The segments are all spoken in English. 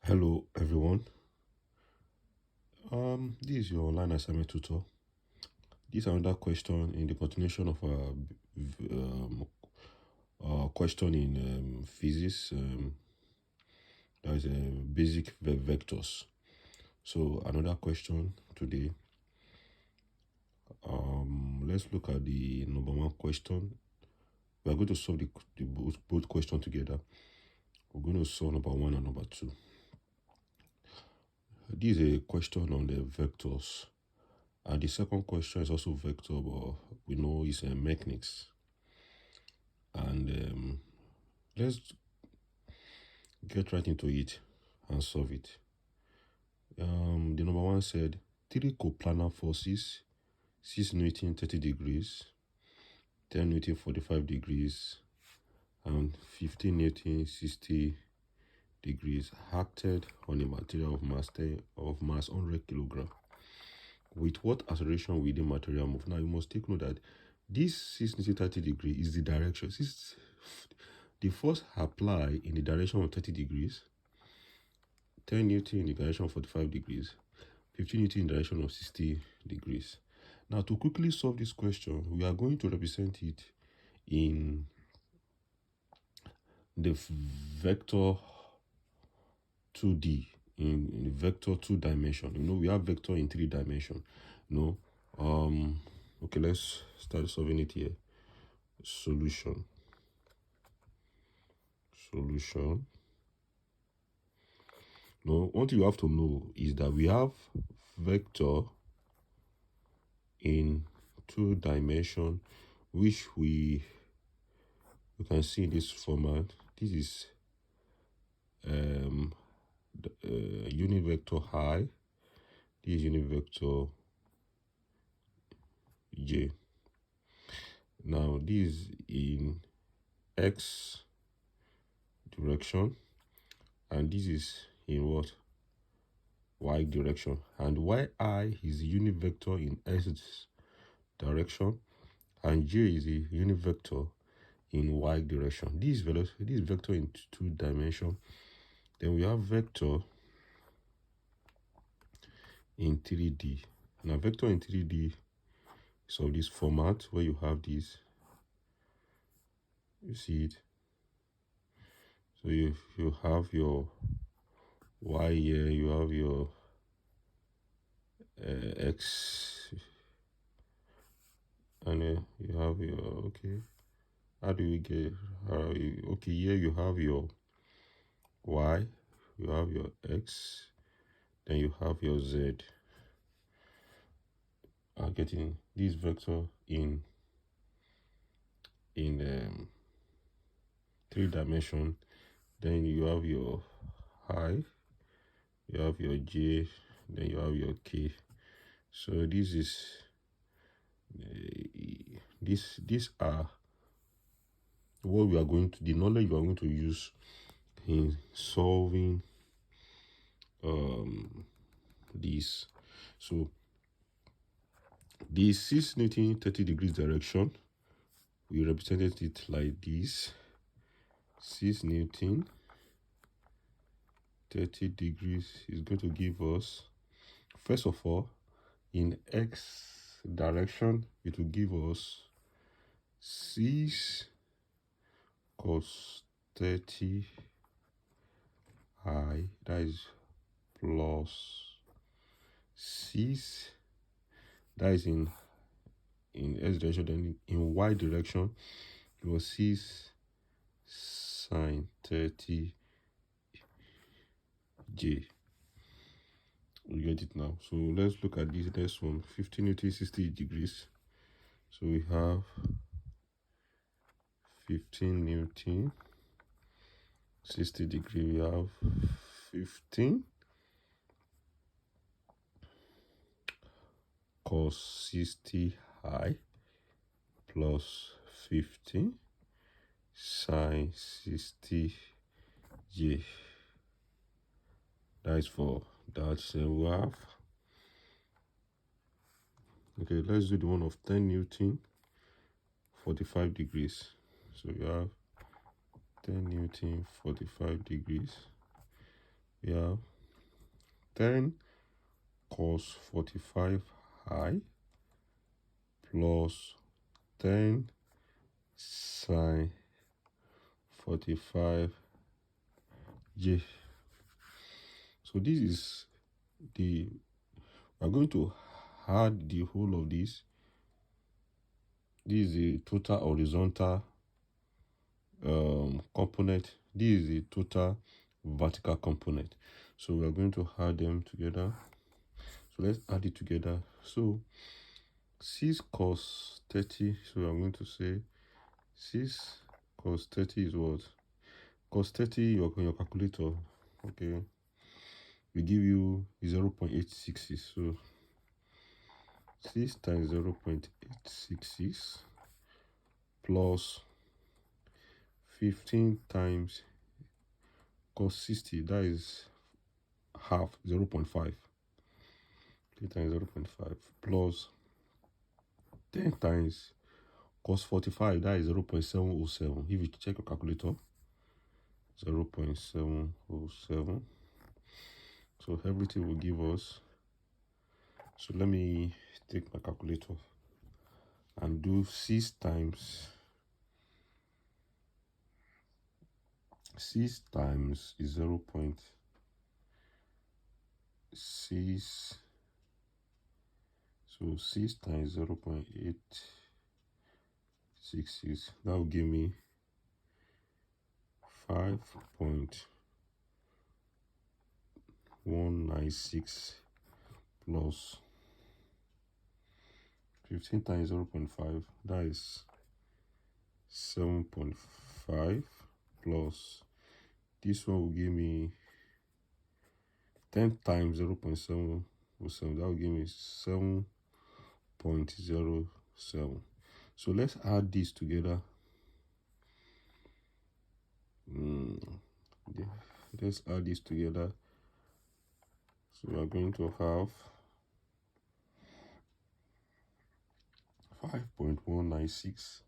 Hello everyone. This is your online assignment tutor. This is another question in the continuation of our question in physics. That is basic vectors. So another question today. Let's look at the number one question. We are going to solve the both questions together. We're going to solve number one and number two. This is a question on the vectors. And the second question is also vector, but we know it's mechanics. And let's get right into it and solve it. The number one said 3 coplanar forces, 6 Newton 30 degrees, 10 Newton 45 degrees, and 15 Newton 60 degrees acted on a material of mass 100 kilogram. With what acceleration will the material move? Now you must take note that this 6 Newton 30 degree is the direction. The force apply in the direction of 30 degrees, 10 Newton in the direction of 45 degrees, 15 Newton in the direction of 60 degrees. Now, to quickly solve this question, we are going to represent it in the vector 2D, in vector 2 dimension. We have vector in 3 dimension. Okay, let's start solving it here. Solution. Now, one thing you have to know is that we have vector in 2 dimension, which we can see in this format. This is unit vector I. This is unit vector j. Now this is in x direction, and this is in what? Y direction. And yi is the unit vector in x direction, and j is the unit vector in y direction. This vector in 2 dimension. Then we have vector in 3D. Now vector in 3D is of this format where you have this. You see it. So you have your y here, you have your x, and you have your, okay, how do we get, okay, here you have your y, you have your x, then you have your z. I'm getting this vector in 3 dimension. Then you have your I, you have your j, then you have your k. So this is these are what we are going to, the knowledge we are going to use in solving this. So the 6 Newton 30 degrees direction, we represented it like this. 6 Newton 30 degrees is going to give us, first of all, in x direction, it will give us 6 cos 30 I, that is plus 6, that is in x direction. Then in y direction, it was 6 sine 30 j. We get it now. So let's look at this next one. 15 Newton 60 degrees. So we have 15 Newton 60 degree. We have 15 cos 60 I plus 15 sine 60 j. That is for that. So we have, okay, let's do the one of 10 Newton 45 degrees. So we have 10 Newton 45 degrees. we have 10 cos 45 I plus 10 sine 45 j. So this is the, we're going to add the whole of this. This is the total horizontal component. This is the total vertical component. So we are going to add them together. So let's add it together. So 6 cos 30. So I'm going to say 6 cos 30 is what? Cos 30, your calculator, okay, we give you 0.866. So 6 times 0.866 plus 15 times cos 60, that is half, 0.5. 3 times 0.5 plus 10 times cos 45, that is 0.707. If you check your calculator, 0.707. So everything will give us, so let me take my calculator and do 6 times 0.6. So 6 times 0.866, that will give me 5.196 plus 15 times 0.5, that is 7.5 plus this one will give me 10 times 0.707, that will give me 7.07. So let's add this together. Let's add this together. So we are going to have 5.196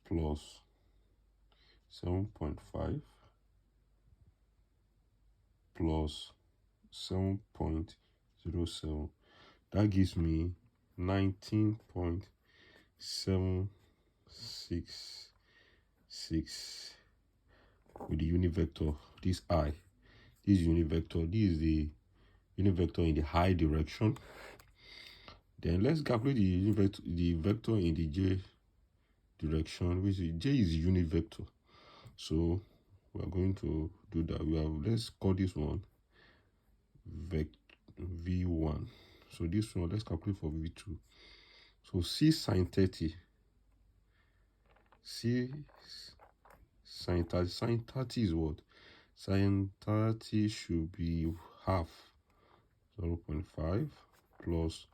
plus 7.5 plus 7.07. That gives me 19.766 with the unit vector. This I, this unit vector, this is the unit vector in the I direction. Then let's calculate the vector in the j direction, which is j is unit vector. So we are going to do that. We have, let's call this one v1. So this one, let's calculate for v2. So c sine 30, c sine 30, sine 30 is what? Sine 30 should be half, 0.5 plus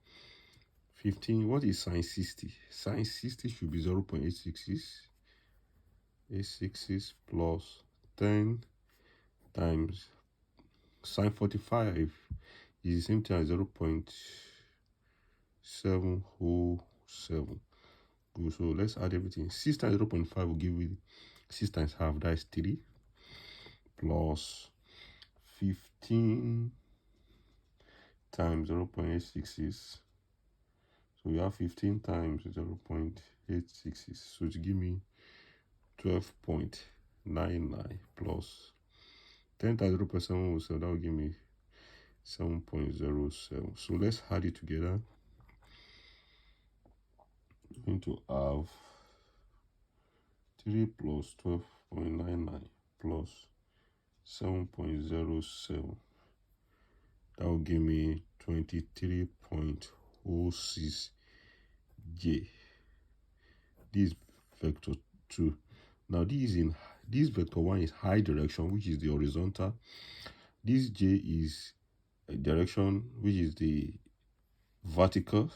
15. What is sine 60? Sine 60 should be 0.866 plus 10 times sine 45 is the same thing as 0.707. Good. So let's add everything. 6 times 0.5 will give you 6 times half, that is 3, plus 15 times 0.866. So we have 15 times 0.866. So to give me 12.99 plus 10 times 0.707, that will give me 7.07. So let's add it together. I'm going to have 3 plus 12.99 plus 7.07. That will give me 23.06 j. This vector 2. Now this vector 1 is I direction, which is the horizontal. This j is a direction, which is the vertical.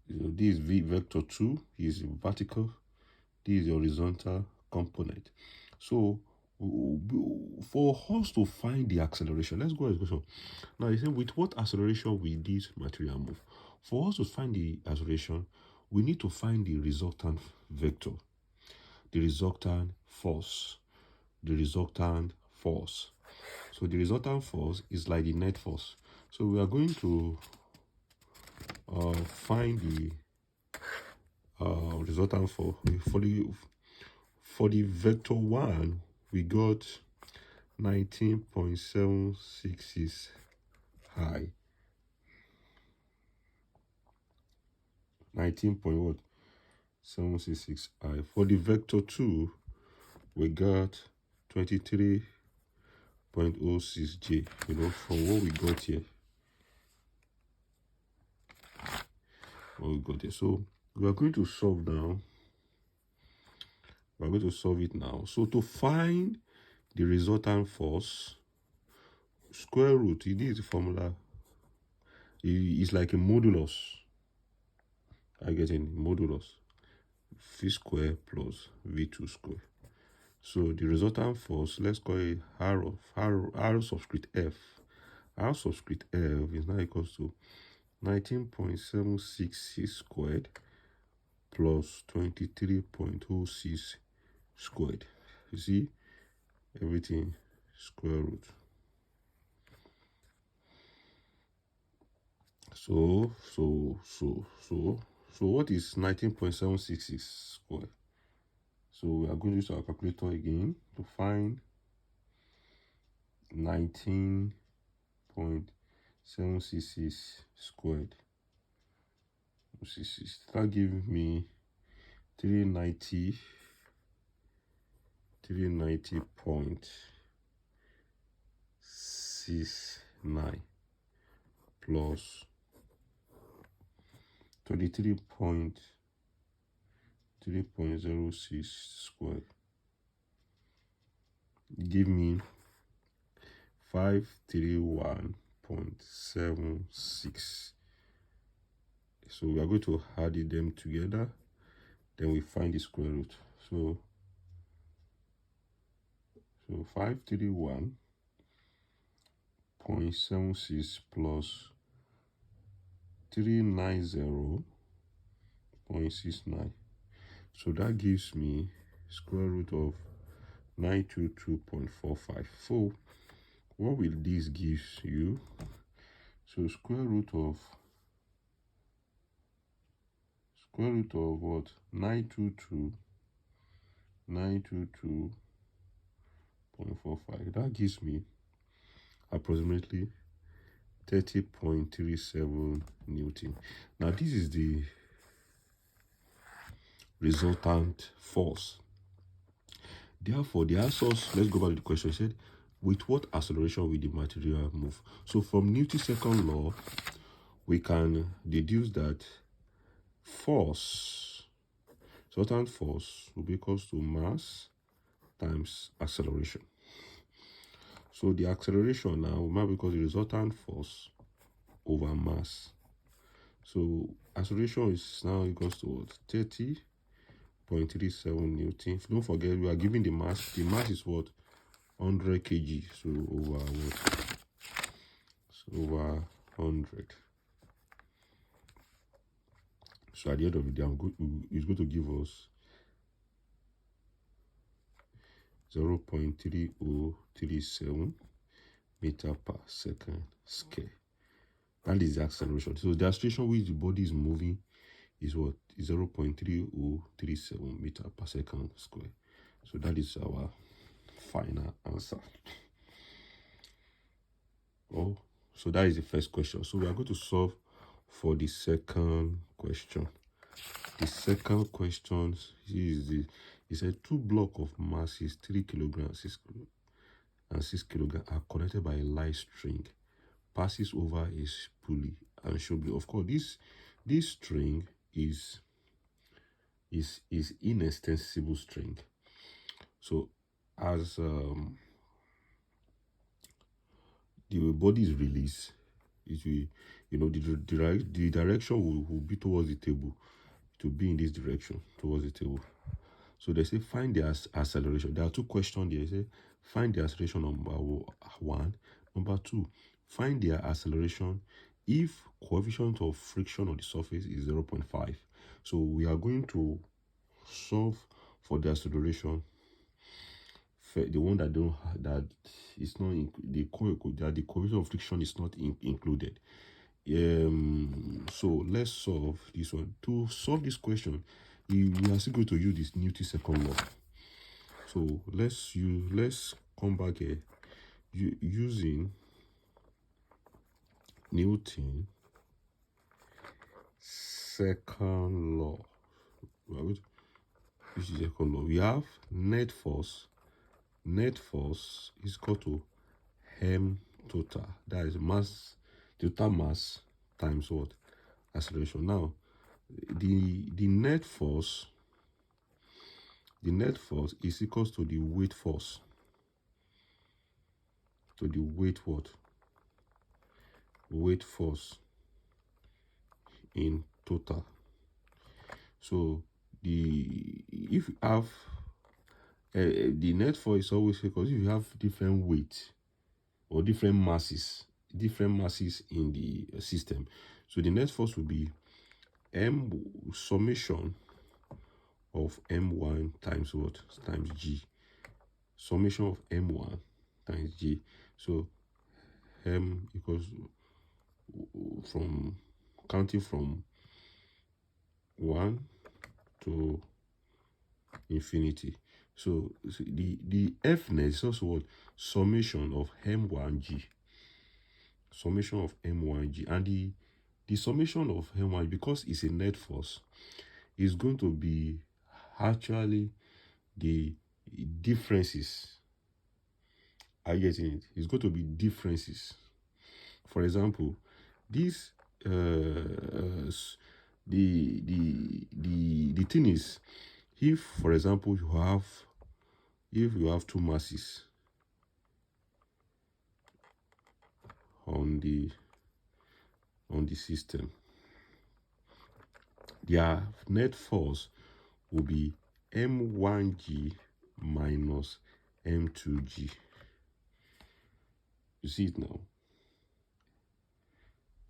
This vector 2 is vertical. This is the horizontal component. So for us to find the acceleration, let's go to the question. Now you say, with what acceleration will this material move? For us to find the acceleration, we need to find the resultant vector, the resultant force, the resultant force. So the resultant force is like the net force. So we are going to find the resultant force. For the vector 1, we got 19.766 high. 19.766 high. For the vector 2, we got 23.06J. From what we got here. So we are going to solve now. We are going to solve it now. So to find the resultant force, square root, it is the formula. It's like a modulus. I get in modulus. V square plus V2 square. So the resultant force, let's call it R subscript F. R subscript F is now equals to 19.766 squared plus 23.06 squared. You see, everything square root. So what is 19.766 squared? So we are going to use our calculator again to find 19.766 squared. That gives me 390.69 plus 23.3.06 squared. Give me 531.76. So we are going to add them together, then we find the square root. So 531.76 plus 390.69. So that gives me square root of 922.45. So what will this give you? So square root of what? 922.45. That gives me approximately 30.37 Newton. Now this is the resultant force. Therefore, the answers, let's go back to the question. It said, with what acceleration will the material move? So from Newton's second law, we can deduce that force, resultant force, will be equals to mass times acceleration. So the acceleration now will be equals to the resultant force over mass. So acceleration is now equals to what? 30.37 Newton. Don't forget, we are giving the mass. The mass is what? 100 kg. So over what? So over 100. So at the end of the day, it's going to give us 0.3037 meter per second square. That is the acceleration. So the acceleration which the body is moving is what? 0.3037 meter per second square. So that is our final answer. Oh, so that is the first question. So we are going to solve for the second question. The second question is it said 2 blocks of masses 3 kilograms and 6 kilograms are connected by a light string, passes over a pulley and should be, of course, this string is inextensible string. So as the body is released, it will, the direction will be towards the table. It will be in this direction towards the table. So they say find the acceleration. There are 2 questions there. They say find the acceleration, number 1. Number 2, find the acceleration if coefficient of friction on the surface is 0.5. So we are going to solve for the acceleration the one that don't that is not that the coefficient of friction is not included. So let's solve this one. To solve this question, we are still going to use this Newton's second law. So let's come back here using Newton second law. This is second law. We have net force. Net force is equal to m total. That is mass, total mass times what? Acceleration. Now, the net force is equals to the weight force. To the weight what? Weight force in total. So if you have the net force is always because if you have different weight or different masses in the system, so the net force will be m summation of m1 times what? Times g. Summation of m1 times g. So m equals from counting from 1 to infinity. So the F net is also what? Summation of m1g. Summation of m1g. And the summation of m1, because it's a net force, is going to be actually the differences. Are you getting it? It's going to be differences. For example, this the thing is, if for example you have two masses on the system, their net force will be m1g minus m2g. You see it now?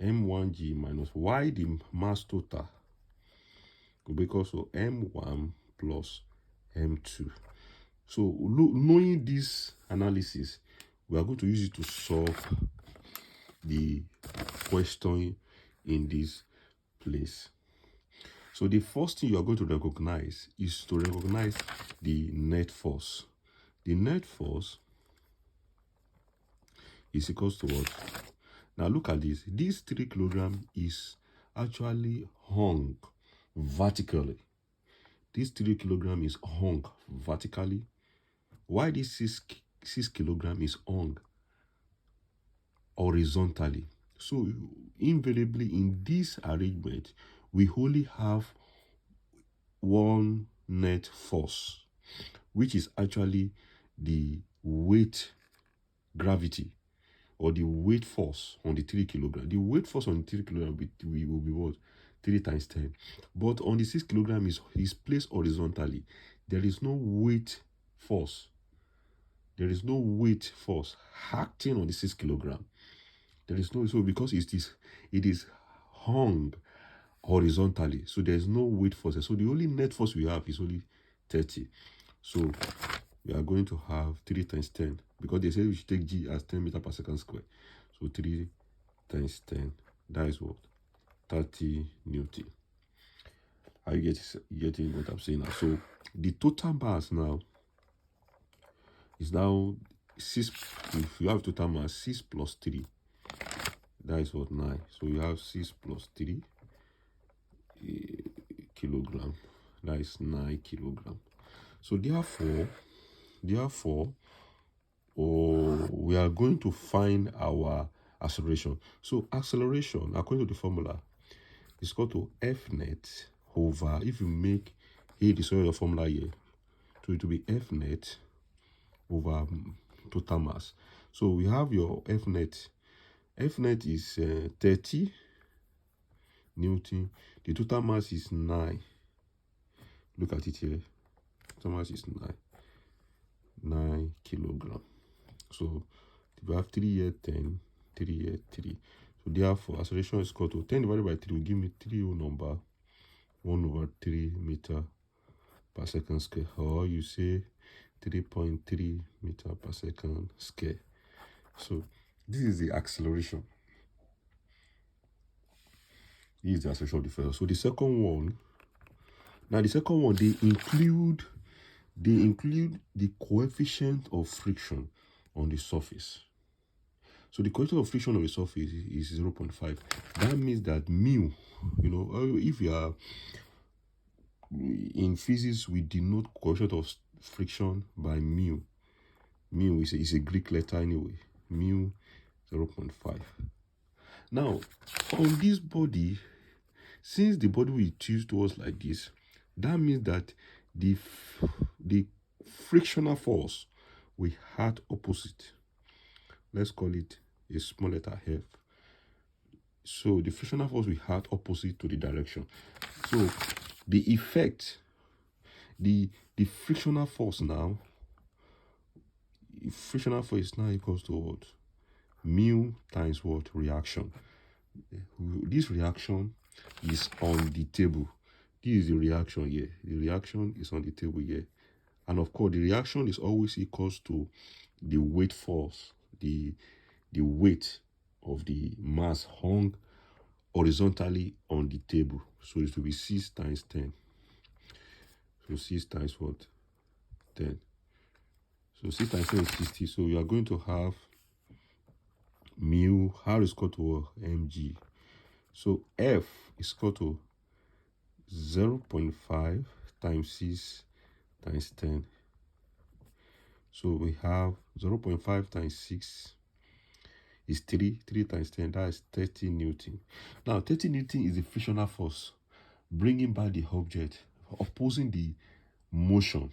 m1g minus why the mass total will be equal to m1 plus m2. So knowing this analysis, we are going to use it to solve the question in this place. So the first thing you are going to recognize is to recognize the net force. The net force is equals to what? Now look at this. This 3 kilogram is actually hung vertically. This 3 kilogram is hung vertically. Why this 6 kilogram is hung horizontally? So invariably in this arrangement, we only have one net force, which is actually the weight gravity or the weight force on the 3 kilogram. The weight force on the 3 kilogram will be what? 3 times 10. But on the 6 kilogram is placed horizontally. There is no weight force. There is no weight force acting on the 6 kilogram. There is no, so because it is hung horizontally, so there is no weight force. So the only net force we have is only 30. So we are going to have 3 times 10 because they say we should take g as 10 meters per second square. So 3 times 10, that is what? 30 Newton. Are you getting what I'm saying now? So the total mass now is now 6. If you have total mass 6 plus 3, that is what? 9. So you have 6 plus 3 kilogram. That is 9 kilogram. So therefore, we are going to find our acceleration. So acceleration, according to the formula, is equal to F net over, if you make A the sort of formula here, so it will be F net over total mass. So we have your F net. F net is 30 Newton. The total mass is 9. Look at it here. Total mass is 9 kilogram. So we have 3 here, 10, 3 here, 3. So therefore, acceleration is equal to 10 divided by 3 will give me 3 whole number, 1 over 3 meter per second square. Or you say 3.3 meter per second square. So this is the acceleration. This is the acceleration of the first. So the second one, now the second one, they include the coefficient of friction on the surface. So the coefficient of friction on the surface is 0.5. That means that mu, if you are in physics, we denote coefficient of friction by mu. Mu is a Greek letter anyway. Mu 0.5. Now, on this body, since the body will tilt towards like this, that means that the frictional force will act opposite. Let's call it a small letter F. So the frictional force will act opposite to the direction. So the effect, the frictional force now, frictional force is now equals to what? Mu times what? Reaction. This reaction is on the table. This is the reaction here. The reaction is on the table here. And of course, the reaction is always equals to the weight force, the weight of the mass hung horizontally on the table. So it will be 6 times 10. So 6 times what? 10. So 6 times 10 is 60. So you are going to have mu, R is equal to mg. So F is equal to 0.5 times 6 times 10. So we have 0.5 times 6 is 3. 3 times 10, that is 30 Newton. Now, 30 Newton is the frictional force bringing back the object, opposing the motion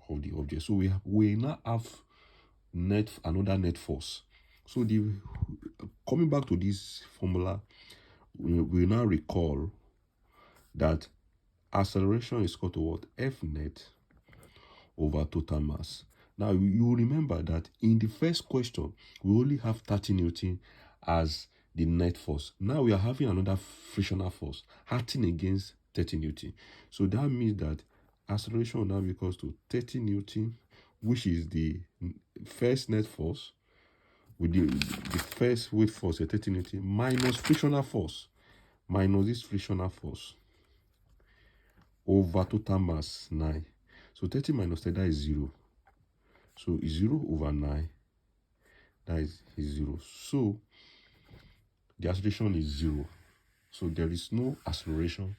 of the object. So we now have another net force. So coming back to this formula, we now recall that acceleration is equal to what? F net over total mass. Now, you remember that in the first question, we only have 30 Newton as the net force. Now we are having another frictional force acting against 30 Newton. So that means that acceleration now equals to 30 Newton, which is the first net force, with the first weight force, 30 Newton, minus frictional force, minus this frictional force, over total mass, 9. So 30 minus 10, that is 0. So 0 over 9, that is 0. So the acceleration is 0. So there is no acceleration.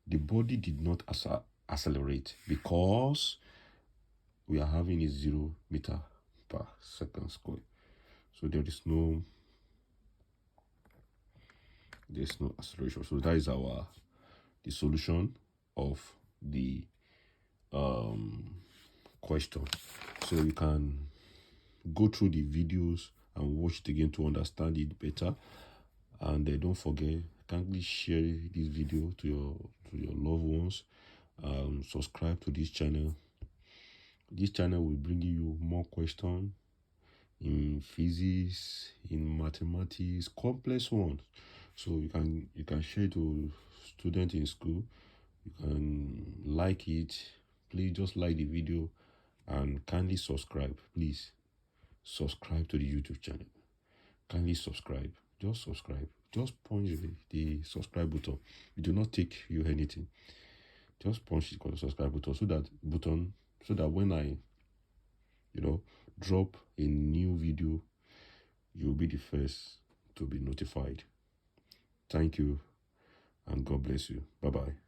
The body did not accelerate because we are having a 0 meter per second square. So there's no acceleration. So that is the solution of the question. So you can go through the videos and watch it again to understand it better. And don't forget, kindly share this video to your loved ones. Subscribe to this channel. This channel will bring you more questions in physics, in mathematics, complex ones. So you can share it to students in school. You can like it. Please just like the video and kindly subscribe. Please subscribe to the YouTube channel. Kindly subscribe. Just subscribe. Just punch the subscribe button. It will not take you anything. Just punch the subscribe button so that when I drop a new video, you'll be the first to be notified. Thank you and God bless you. Bye-bye.